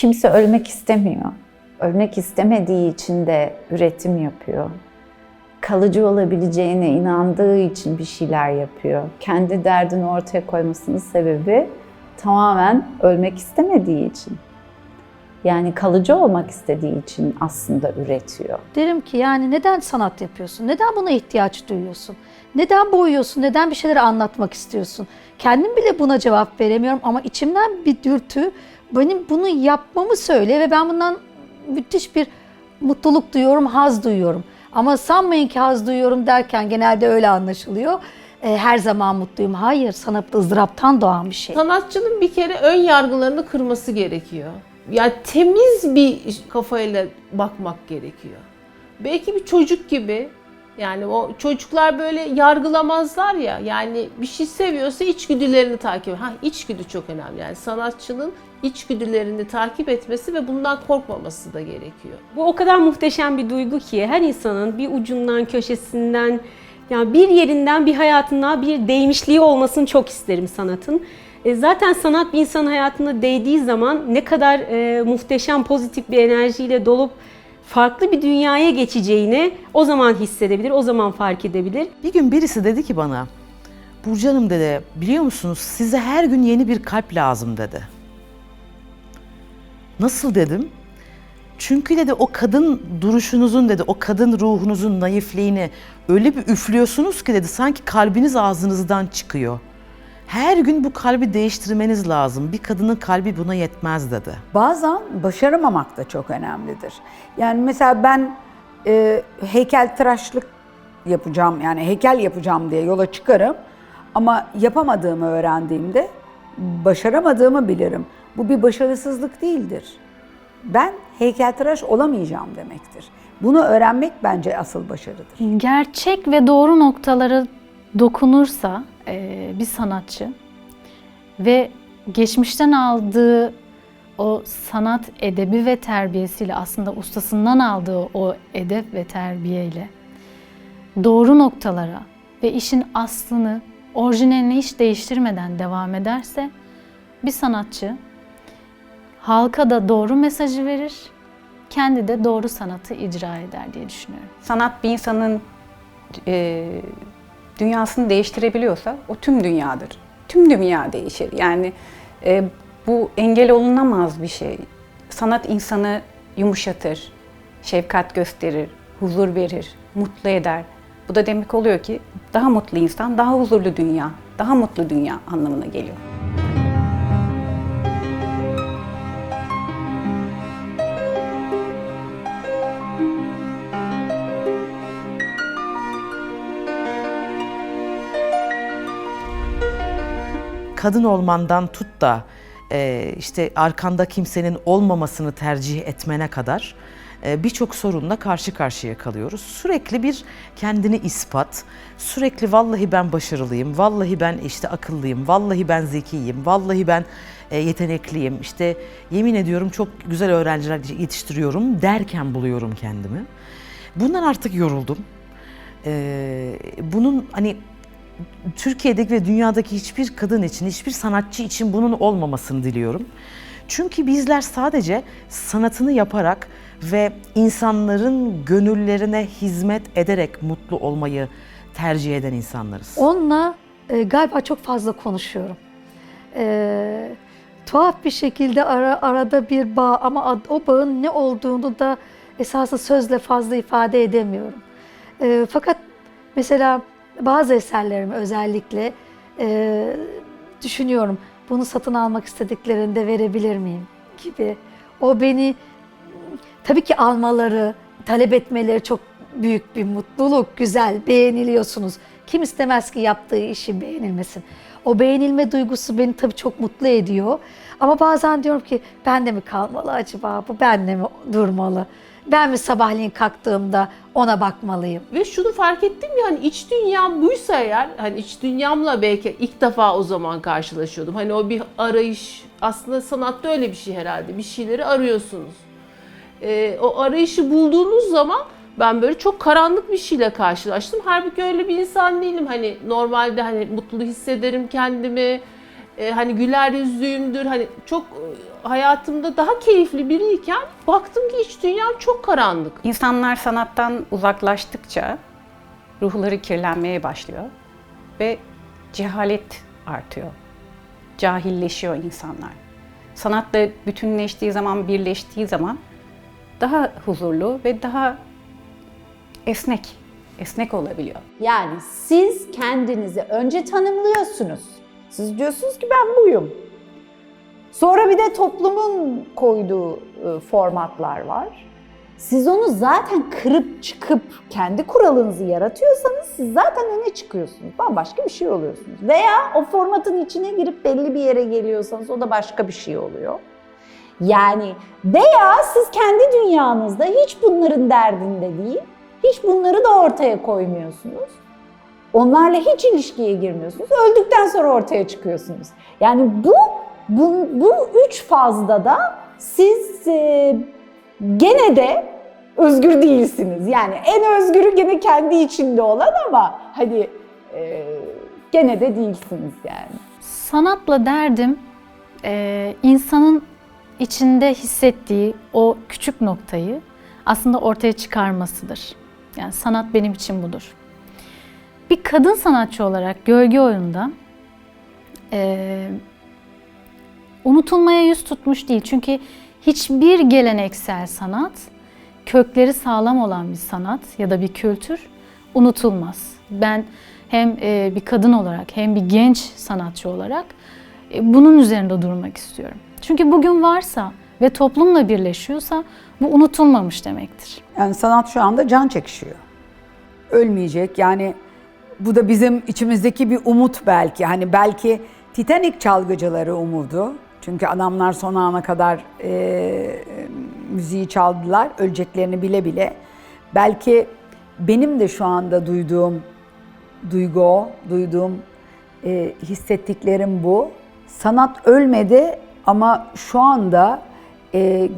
kimse ölmek istemiyor. Ölmek istemediği için de üretim yapıyor. Kalıcı olabileceğine inandığı için bir şeyler yapıyor. Kendi derdini ortaya koymasının sebebi tamamen ölmek istemediği için. Yani kalıcı olmak istediği için aslında üretiyor. Derim ki yani neden sanat yapıyorsun? Neden buna ihtiyaç duyuyorsun? Neden boyuyorsun? Neden bir şeyleri anlatmak istiyorsun? Kendim bile buna cevap veremiyorum ama içimden bir dürtü benim bunu yapmamı söyle ve ben bundan müthiş bir mutluluk duyuyorum, haz duyuyorum. Ama sanmayın ki haz duyuyorum derken genelde öyle anlaşılıyor. Her zaman mutluyum. Hayır, sanat ızdıraptan doğan bir şey. Sanatçının bir kere ön yargılarını kırması gerekiyor. Yani temiz bir kafayla bakmak gerekiyor. Belki bir çocuk gibi, yani o çocuklar böyle yargılamazlar ya, yani bir şey seviyorsa içgüdülerini takip ediyor. İçgüdü çok önemli. Yani sanatçının içgüdülerini takip etmesi ve bundan korkmaması da gerekiyor. Bu o kadar muhteşem bir duygu ki her insanın bir ucundan, köşesinden, yani bir yerinden, bir hayatına bir değmişliği olmasını çok isterim sanatın. Zaten sanat bir insanın hayatına değdiği zaman ne kadar muhteşem, pozitif bir enerjiyle dolup farklı bir dünyaya geçeceğini o zaman hissedebilir, o zaman fark edebilir. Bir gün birisi dedi ki bana, Burcu Hanım dedi, biliyor musunuz size her gün yeni bir kalp lazım dedi. Nasıl dedim? Çünkü dedi o kadın duruşunuzun dedi, o kadın ruhunuzun naifliğini öyle bir üflüyorsunuz ki dedi, sanki kalbiniz ağzınızdan çıkıyor. Her gün bu kalbi değiştirmeniz lazım. Bir kadının kalbi buna yetmez dedi. Bazen başaramamak da çok önemlidir. Yani mesela ben heykeltıraşlık yapacağım, yani heykel yapacağım diye yola çıkarım. Ama yapamadığımı öğrendiğimde başaramadığımı bilirim. Bu bir başarısızlık değildir. Ben heykeltıraş olamayacağım demektir. Bunu öğrenmek bence asıl başarıdır. Gerçek ve doğru noktalara dokunursa bir sanatçı ve geçmişten aldığı o sanat edebi ve terbiyesiyle, aslında ustasından aldığı o edep ve terbiyeyle doğru noktalara ve işin aslını, orijinalini hiç değiştirmeden devam ederse bir sanatçı halka da doğru mesajı verir, kendi de doğru sanatı icra eder diye düşünüyorum. Sanat bir insanın dünyasını değiştirebiliyorsa o tüm dünyadır. Tüm dünya değişir. Yani bu engel olunamaz bir şey. Sanat insanı yumuşatır, şefkat gösterir, huzur verir, mutlu eder. Bu da demek oluyor ki daha mutlu insan, daha huzurlu dünya, daha mutlu dünya anlamına geliyor. Kadın olmandan tut da işte arkanda kimsenin olmamasını tercih etmene kadar birçok sorunla karşı karşıya kalıyoruz. Sürekli bir kendini ispat, sürekli vallahi ben başarılıyım, vallahi ben işte akıllıyım, vallahi ben zekiyim, vallahi ben yetenekliyim, işte yemin ediyorum çok güzel öğrenciler yetiştiriyorum derken buluyorum kendimi. Bundan artık yoruldum. Bunun hani Türkiye'deki ve dünyadaki hiçbir kadın için, hiçbir sanatçı için bunun olmamasını diliyorum. Çünkü bizler sadece sanatını yaparak ve insanların gönüllerine hizmet ederek mutlu olmayı tercih eden insanlarız. Onunla galiba çok fazla konuşuyorum. Tuhaf bir şekilde arada bir bağ ama o bağın ne olduğunu da esasında sözle fazla ifade edemiyorum. Fakat mesela bazı eserlerimi özellikle düşünüyorum, bunu satın almak istediklerinde verebilir miyim gibi. O beni tabii ki almaları, talep etmeleri çok büyük bir mutluluk, güzel, beğeniliyorsunuz. Kim istemez ki yaptığı işi beğenilmesin. O beğenilme duygusu beni tabii çok mutlu ediyor. Ama bazen diyorum ki bende mi kalmalı acaba, bu bende mi durmalı? Ben mi sabahleyin kalktığımda ona bakmalıyım? Ve şunu fark ettim ya, hani iç dünyam buysa eğer, hani iç dünyamla belki ilk defa o zaman karşılaşıyordum. Hani o bir arayış, aslında sanatta öyle bir şey herhalde, bir şeyleri arıyorsunuz. O arayışı bulduğunuz zaman ben böyle çok karanlık bir şeyle karşılaştım. Halbuki öyle bir insan değilim. Hani normalde hani mutlu hissederim kendimi, hani güler yüzlüyümdür, hani çok hayatımda daha keyifli biriyken baktım ki iç dünyam çok karanlık. İnsanlar sanattan uzaklaştıkça ruhları kirlenmeye başlıyor ve cehalet artıyor. Cahilleşiyor insanlar. Sanatla bütünleştiği zaman, birleştiği zaman daha huzurlu ve daha esnek olabiliyor. Yani siz kendinizi önce tanımlıyorsunuz. Siz diyorsunuz ki ben buyum. Sonra bir de toplumun koyduğu formatlar var. Siz onu zaten kırıp çıkıp kendi kuralınızı yaratıyorsanız siz zaten öne çıkıyorsunuz. Bambaşka bir şey oluyorsunuz. Veya o formatın içine girip belli bir yere geliyorsanız o da başka bir şey oluyor. Yani veya siz kendi dünyanızda hiç bunların derdinde değil, hiç bunları da ortaya koymuyorsunuz. Onlarla hiç ilişkiye girmiyorsunuz. Öldükten sonra ortaya çıkıyorsunuz. Yani bu üç fazda da siz gene de özgür değilsiniz. Yani en özgürü gene kendi içinde olan ama hani gene de değilsiniz yani. Sanatla derdim insanın içinde hissettiği o küçük noktayı aslında ortaya çıkarmasıdır. Yani sanat benim için budur. Bir kadın sanatçı olarak Gölge Oyun'da unutulmaya yüz tutmuş değil. Çünkü hiçbir geleneksel sanat, kökleri sağlam olan bir sanat ya da bir kültür unutulmaz. Ben hem bir kadın olarak hem bir genç sanatçı olarak bunun üzerinde durmak istiyorum. Çünkü bugün varsa ve toplumla birleşiyorsa bu unutulmamış demektir. Yani sanat şu anda can çekişiyor. Ölmeyecek. Yani bu da bizim içimizdeki bir umut belki. Hani belki Titanic çalgıcıları umudu. Çünkü adamlar son ana kadar müziği çaldılar, öleceklerini bile bile. Belki benim de şu anda duyduğum hissettiklerim bu. Sanat ölmedi ama şu anda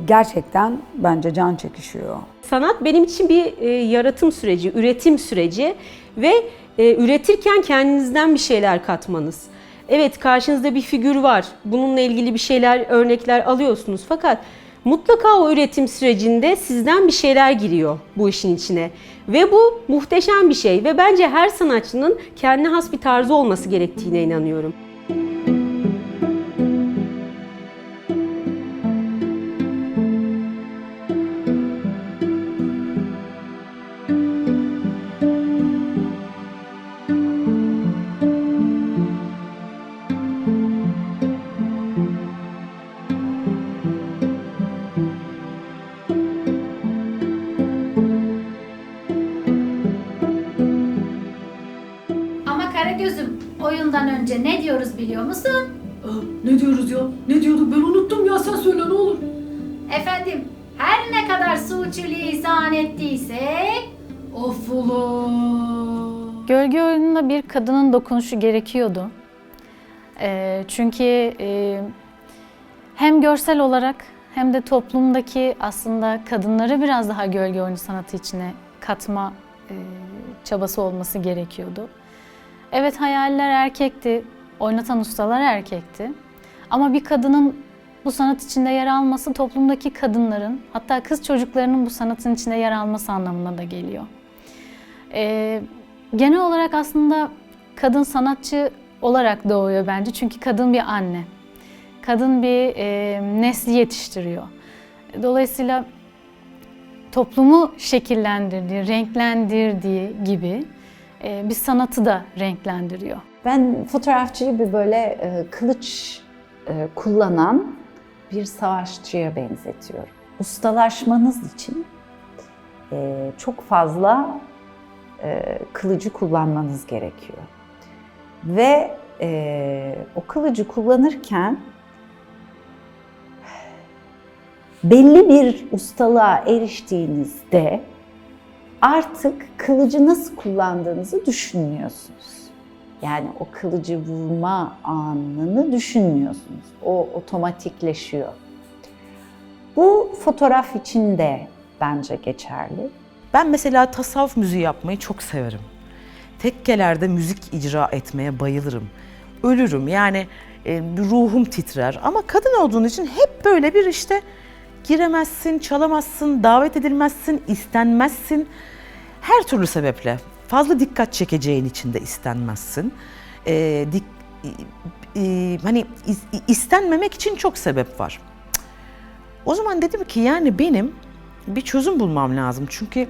gerçekten bence can çekişiyor. Sanat benim için bir yaratım süreci, üretim süreci ve üretirken kendinizden bir şeyler katmanız. Evet, karşınızda bir figür var. Bununla ilgili bir şeyler, örnekler alıyorsunuz. Fakat mutlaka o üretim sürecinde sizden bir şeyler giriyor bu işin içine. Ve bu muhteşem bir şey ve bence her sanatçının kendine has bir tarzı olması gerektiğine inanıyorum. Ama Karagöz'üm, oyundan önce ne diyoruz biliyor musun? Ne diyoruz ya? Ne diyorduk? Ben unuttum ya, sen söyle ne olur. Efendim, her ne kadar suçu lisan ettiysek affola. Gölge Oyun'unda bir kadının dokunuşu gerekiyordu. Çünkü hem görsel olarak hem de toplumdaki aslında kadınları biraz daha gölge oyunu sanatı içine katma çabası olması gerekiyordu. Evet, hayaller erkekti, oynatan ustalar erkekti. Ama bir kadının bu sanat içinde yer alması toplumdaki kadınların, hatta kız çocuklarının bu sanatın içinde yer alması anlamına da geliyor. Genel olarak aslında kadın sanatçı olarak doğuyor bence. Çünkü kadın bir anne. Kadın bir nesli yetiştiriyor. Dolayısıyla toplumu şekillendirdiği, renklendirdiği gibi bir sanatı da renklendiriyor. Ben fotoğrafçıyı bir böyle kılıç kullanan bir savaşçıya benzetiyorum. Ustalaşmanız için çok fazla kılıcı kullanmanız gerekiyor. Ve o kılıcı kullanırken belli bir ustalığa eriştiğinizde artık kılıcı nasıl kullandığınızı düşünmüyorsunuz. Yani o kılıcı vurma anını düşünmüyorsunuz. O otomatikleşiyor. Bu fotoğraf için de bence geçerli. Ben mesela tasavvuf müziği yapmayı çok severim. Tekkelerde müzik icra etmeye bayılırım. Ölürüm yani bir ruhum titrer. Ama kadın olduğun için hep böyle bir işte giremezsin, çalamazsın, davet edilmezsin, istenmezsin. Her türlü sebeple fazla dikkat çekeceğin için de istenmezsin. Hani istenmemek için çok sebep var. O zaman dedim ki yani benim bir çözüm bulmam lazım. Çünkü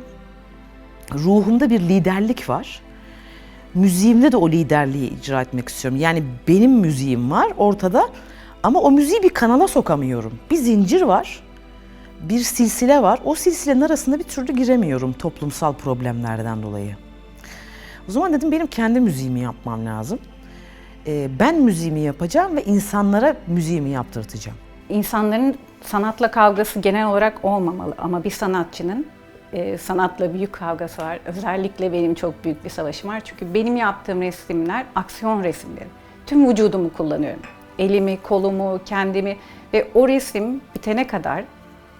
ruhumda bir liderlik var. Müziğimde de o liderliği icra etmek istiyorum. Yani benim müziğim var ortada ama o müziği bir kanala sokamıyorum. Bir zincir var, bir silsile var. O silsilenin arasında bir türlü giremiyorum toplumsal problemlerden dolayı. O zaman dedim benim kendi müziğimi yapmam lazım. Ben müziğimi yapacağım ve insanlara müziğimi yaptırtacağım. İnsanların sanatla kavgası genel olarak olmamalı ama bir sanatçının sanatla büyük kavgası var. Özellikle benim çok büyük bir savaşım var. Çünkü benim yaptığım resimler aksiyon resimleri. Tüm vücudumu kullanıyorum. Elimi, kolumu, kendimi ve o resim bitene kadar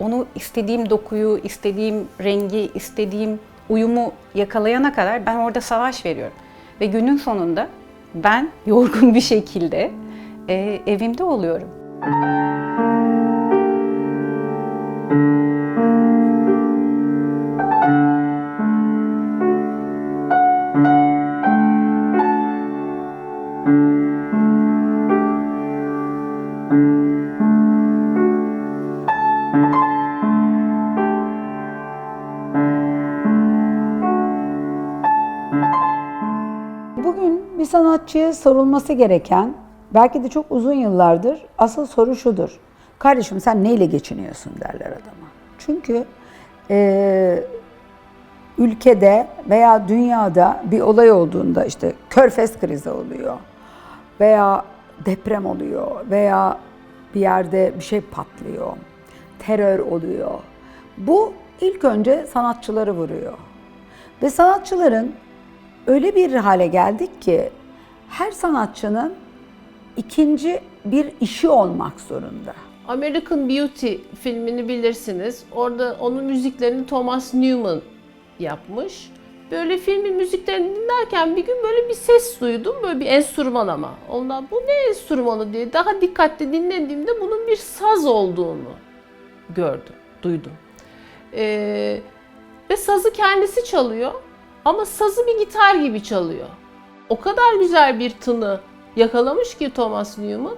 onu istediğim dokuyu, istediğim rengi, istediğim uyumu yakalayana kadar ben orada savaş veriyorum. Ve günün sonunda ben yorgun bir şekilde evimde oluyorum. Bugün bir sanatçıya sorulması gereken, belki de çok uzun yıllardır asıl soru şudur. Kardeşim sen neyle geçiniyorsun derler adama. Çünkü ülkede veya dünyada bir olay olduğunda işte Körfez krizi oluyor veya deprem oluyor veya bir yerde bir şey patlıyor, terör oluyor. Bu ilk önce sanatçıları vuruyor. Ve sanatçıların öyle bir hale geldik ki her sanatçının ikinci bir işi olmak zorunda. American Beauty filmini bilirsiniz. Orada onun müziklerini Thomas Newman yapmış. Böyle filmin müziklerini dinlerken bir gün böyle bir ses duydum. Böyle bir enstrüman ama. Ondan bu ne enstrümanı diye daha dikkatli dinlediğimde bunun bir saz olduğunu duydum. Ve sazı kendisi çalıyor ama sazı bir gitar gibi çalıyor. O kadar güzel bir tını yakalamış ki Thomas Newman.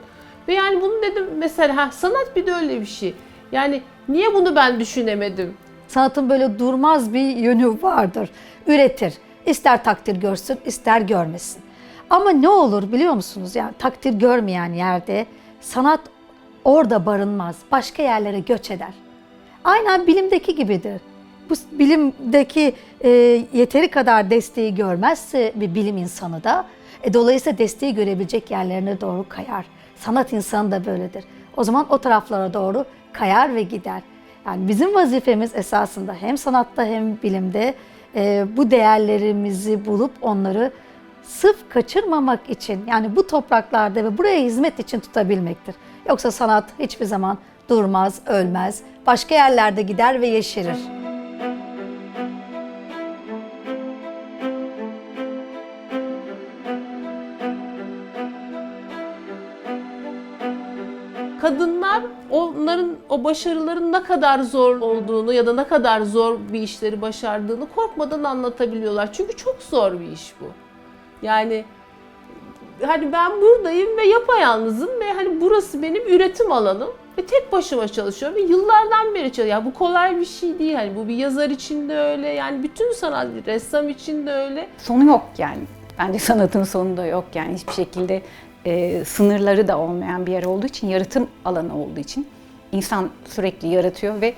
Ve yani bunu dedim mesela sanat bir de öyle bir şey. Yani niye bunu ben düşünemedim? Sanatın böyle durmaz bir yönü vardır. Üretir. İster takdir görsün, ister görmesin. Ama ne olur biliyor musunuz? Yani takdir görmeyen yerde sanat orada barınmaz. Başka yerlere göç eder. Aynen bilimdeki gibidir. Bu bilimdeki yeteri kadar desteği görmezse bir bilim insanı da dolayısıyla desteği görebilecek yerlerine doğru kayar. Sanat insanı da böyledir. O zaman o taraflara doğru kayar ve gider. Yani bizim vazifemiz esasında hem sanatta hem bilimde bu değerlerimizi bulup onları sırf kaçırmamak için yani bu topraklarda ve buraya hizmet için tutabilmektir. Yoksa sanat hiçbir zaman durmaz, ölmez, başka yerlerde gider ve yeşerir. Kadınlar onların o başarıların ne kadar zor olduğunu ya da ne kadar zor bir işleri başardığını korkmadan anlatabiliyorlar. Çünkü çok zor bir iş bu. Yani hani ben buradayım ve yapayalnızım ve hani burası benim üretim alanım ve tek başıma çalışıyorum ve yıllardan beri çalışıyorum. Yani bu kolay bir şey değil. Hani bu bir yazar için de öyle. Yani bütün sanat, ressam için de öyle. Sonu yok yani. Bence sanatın sonu da yok yani hiçbir şekilde sınırları da olmayan bir yer olduğu için, yaratım alanı olduğu için insan sürekli yaratıyor ve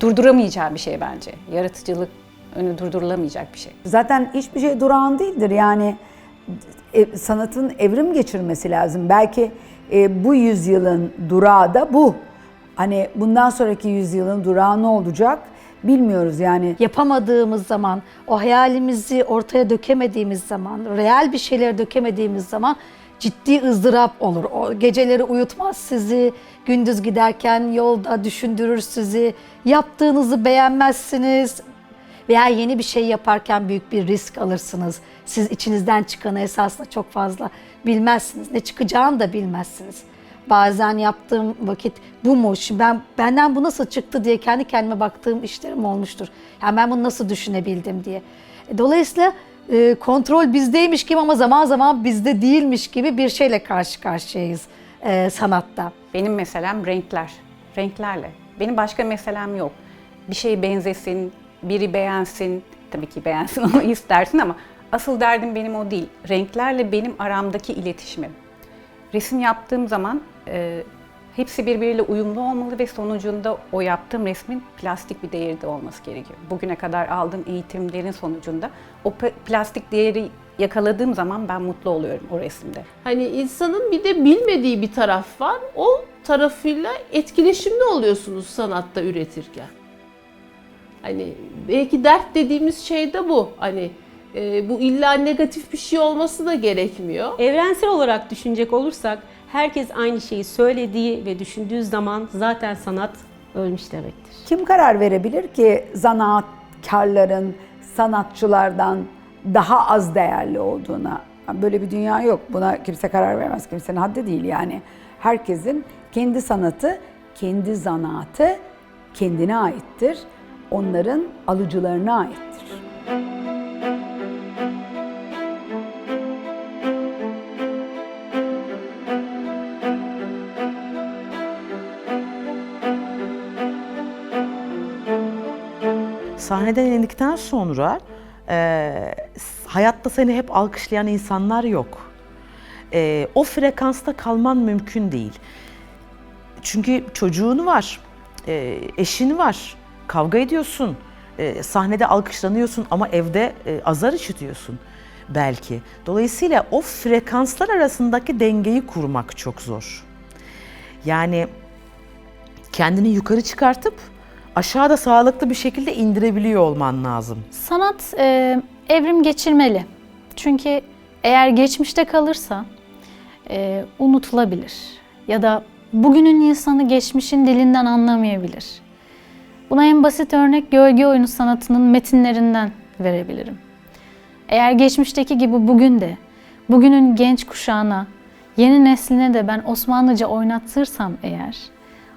durduramayacağı bir şey bence. Yaratıcılık önü durdurulamayacak bir şey. Zaten hiçbir şey durağan değildir. Yani sanatın evrim geçirmesi lazım. Belki bu yüzyılın durağı da bu. Hani bundan sonraki yüzyılın durağı ne olacak bilmiyoruz yani. Yapamadığımız zaman, o hayalimizi ortaya dökemediğimiz zaman, real bir şeyler dökemediğimiz zaman ciddi ızdırap olur. O geceleri uyutmaz sizi, gündüz giderken yolda düşündürür sizi, yaptığınızı beğenmezsiniz. veya yeni bir şey yaparken büyük bir risk alırsınız. Siz içinizden çıkanı esasında çok fazla bilmezsiniz. Ne çıkacağını da bilmezsiniz. Bazen yaptığım vakit bu mu? Şimdi benden bu nasıl çıktı diye kendi kendime baktığım işlerim olmuştur. Yani ben bunu nasıl düşünebildim diye. Dolayısıyla kontrol bizdeymiş gibi ama zaman zaman bizde değilmiş gibi bir şeyle karşı karşıyayız sanatta. Benim meselem renkler. Renklerle. Benim başka meselem yok. Bir şey benzesin, biri beğensin. Tabii ki beğensin onu istersin ama asıl derdim benim o değil. Renklerle benim aramdaki iletişimim. Resim yaptığım zaman hepsi birbiriyle uyumlu olmalı ve sonucunda o yaptığım resmin plastik bir değeri de olması gerekiyor. Bugüne kadar aldığım eğitimlerin sonucunda o plastik değeri yakaladığım zaman ben mutlu oluyorum o resimde. Hani insanın bir de bilmediği bir taraf var. O tarafıyla etkileşimli oluyorsunuz sanatta üretirken. Hani belki dert dediğimiz şey de bu. Hani bu illa negatif bir şey olması da gerekmiyor. Evrensel olarak düşünecek olursak herkes aynı şeyi söylediği ve düşündüğü zaman zaten sanat ölmüş demektir. Kim karar verebilir ki zanaatkarların sanatçılardan daha az değerli olduğuna? Böyle bir dünya yok. Buna kimse karar veremez. Kimsenin haddi değil yani. Herkesin kendi sanatı, kendi zanaatı kendine aittir. Onların alıcılarına aittir. Sahneden indikten sonra hayatta seni hep alkışlayan insanlar yok. O frekansta kalman mümkün değil. Çünkü çocuğun var, eşin var, kavga ediyorsun, sahnede alkışlanıyorsun ama evde azar işitiyorsun belki. Dolayısıyla o frekanslar arasındaki dengeyi kurmak çok zor. Yani kendini yukarı çıkartıp aşağıda sağlıklı bir şekilde indirebiliyor olman lazım. Sanat evrim geçirmeli. Çünkü eğer geçmişte kalırsa unutulabilir. Ya da bugünün insanı geçmişin dilinden anlamayabilir. Buna en basit örnek gölge oyunu sanatının metinlerinden verebilirim. Eğer geçmişteki gibi bugün de, bugünün genç kuşağına, yeni nesline de ben Osmanlıca oynatırsam eğer,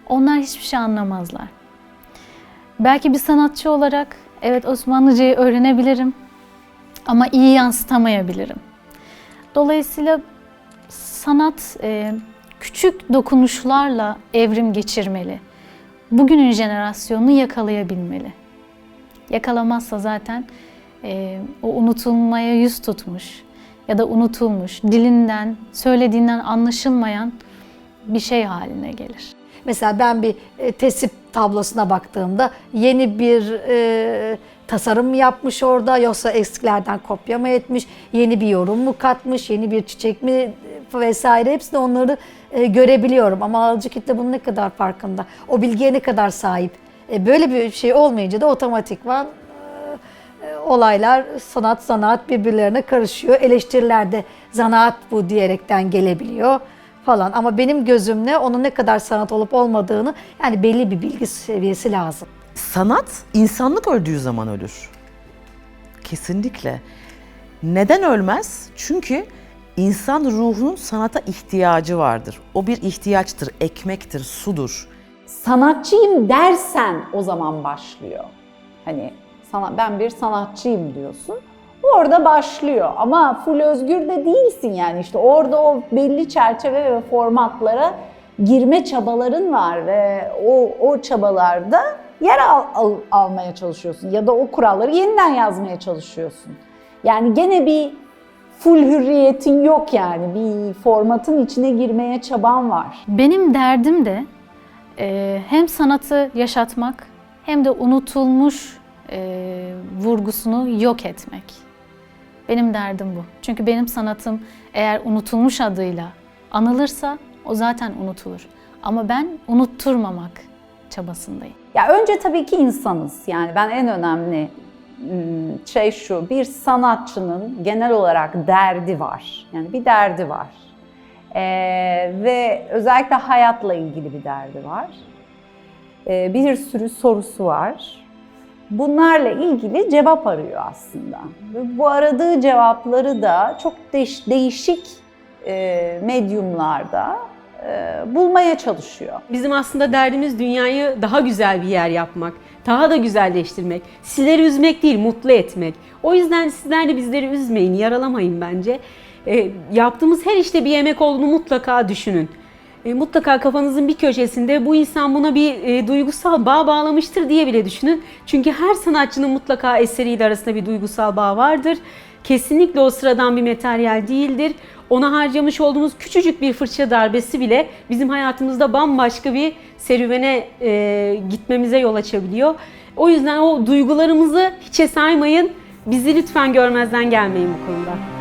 onlar hiçbir şey anlamazlar. Belki bir sanatçı olarak evet Osmanlıcayı öğrenebilirim ama iyi yansıtamayabilirim. Dolayısıyla sanat küçük dokunuşlarla evrim geçirmeli. Bugünün jenerasyonunu yakalayabilmeli. Yakalamazsa zaten o unutulmaya yüz tutmuş ya da unutulmuş, dilinden, söylediğinden anlaşılmayan bir şey haline gelir. Mesela ben bir tesip tablosuna baktığımda yeni bir tasarım mı yapmış orada yoksa eskilerden kopya mı etmiş, yeni bir yorum mu katmış, yeni bir çiçek mi vesaire hepsini onları görebiliyorum. Ama alıcı kitle bunun ne kadar farkında, o bilgiye ne kadar sahip. Böyle bir şey olmayınca da otomatikman olaylar sanat birbirlerine karışıyor. Eleştiriler de zanaat bu diyerekten gelebiliyor falan. Ama benim gözümle onun ne kadar sanat olup olmadığını yani belli bir bilgi seviyesi lazım. Sanat insanlık öldüğü zaman ölür. Kesinlikle. Neden ölmez? Çünkü insan ruhunun sanata ihtiyacı vardır. O bir ihtiyaçtır, ekmektir, sudur. Sanatçıyım dersen o zaman başlıyor. Hani ben bir sanatçıyım diyorsun. Orada başlıyor ama full özgür de değilsin yani işte orada o belli çerçeve ve formatlara girme çabaların var ve o çabalarda yer almaya çalışıyorsun ya da o kuralları yeniden yazmaya çalışıyorsun. Yani gene bir full hürriyetin yok yani bir formatın içine girmeye çaban var. Benim derdim de hem sanatı yaşatmak hem de unutulmuş vurgusunu yok etmek. Benim derdim bu. Çünkü benim sanatım eğer unutulmuş adıyla anılırsa o zaten unutulur. Ama ben unutturmamak çabasındayım. Ya önce tabii ki insanız. Yani ben en önemli şey şu, bir sanatçının genel olarak derdi var. Yani bir derdi var. Ve özellikle hayatla ilgili bir derdi var. Bir sürü sorusu var. bunlarla ilgili cevap arıyor aslında. Ve bu aradığı cevapları da çok değişik medyumlarda bulmaya çalışıyor. Bizim aslında derdimiz dünyayı daha güzel bir yer yapmak, daha da güzelleştirmek, sizleri üzmek değil, mutlu etmek. O yüzden sizler de bizleri üzmeyin, yaralamayın bence. Yaptığımız her işte bir emek olduğunu mutlaka düşünün. Mutlaka kafanızın bir köşesinde bu insan buna bir duygusal bağ bağlamıştır diye bile düşünün. Çünkü her sanatçının mutlaka eseriyle arasında bir duygusal bağ vardır. Kesinlikle o sıradan bir materyal değildir. Ona harcamış olduğumuz küçücük bir fırça darbesi bile bizim hayatımızda bambaşka bir serüvene gitmemize yol açabiliyor. O yüzden o duygularımızı hiçe saymayın. Bizi lütfen görmezden gelmeyin bu konuda.